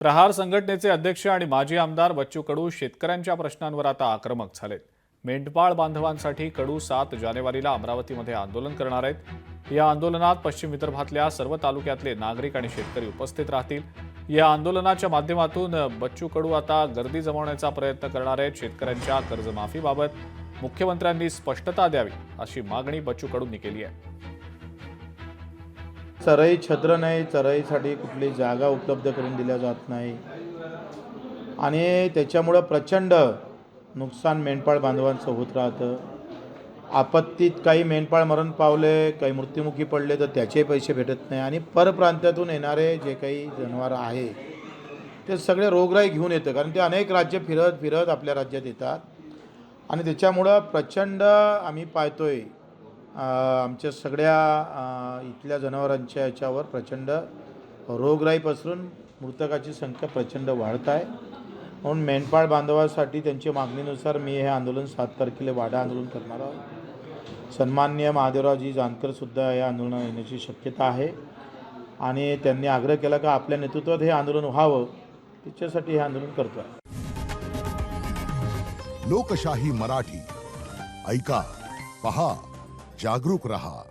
प्रहार संघटनेचे अध्यक्ष आणि माजी आमदार बच्चू कडू शेतकऱ्यांच्या प्रश्नांवर आता आक्रमक झालेत। मेंढपाळ बांधवांसाठी कडू 7 जानेवारीला अमरावतीमध्ये आंदोलन करणार आहेत। या आंदोलनात पश्चिम विदर्भातल्या सर्व तालुक्यातले नागरिक आणि शेतकरी उपस्थित राहतील। या आंदोलनाच्या माध्यमातून बच्चू कडू आता गर्दी जमवण्याचा प्रयत्न करणार आहेत। शेतकऱ्यांच्या कर्जमाफीबाबत मुख्यमंत्र्यांनी स्पष्टता द्यावी अशी मागणी बच्चू कडूंनी केली आहे। चराई छत्र नाही, चराईसाठी कुठली जागा उपलब्ध करून दिल्या जात नाही आणि त्याच्यामुळं प्रचंड नुकसान मेंढपाळ बांधवांचं होत राहतं। आपत्तीत काही मेंढपाळ मरण पावले, काही मृत्युमुखी पडले तर त्याचे पैसे भेटत नाही आणि परप्रांतातून येणारे जे काही जनावर आहे ते सगळे रोगराई घेऊन येतं, कारण ते अनेक राज्य फिरत फिरत आपल्या राज्यात येतात आणि त्याच्यामुळं प्रचंड आम्ही पाहतोय आमच्या सगळ्या इथल्या जनावरांच्या याच्यावर प्रचंड रोगराई पसरून मृतकाची संख्या प्रचंड वाढत आहे। म्हणून मेंढपाळ बांधवासाठी त्यांच्या मागणीनुसार मी हे आंदोलन 7 तारखेला वाडा आंदोलन करणार आहोत। सन्माननीय महादेवरावजी जानकरसुद्धा या आंदोलनात येण्याची शक्यता आहे आणि त्यांनी आग्रह केला की आपल्या नेतृत्वात हे आंदोलन व्हावं, त्याच्यासाठी हे आंदोलन करतो आहे। लोकशाही मराठी ऐका, पहा, जागरूक रहा।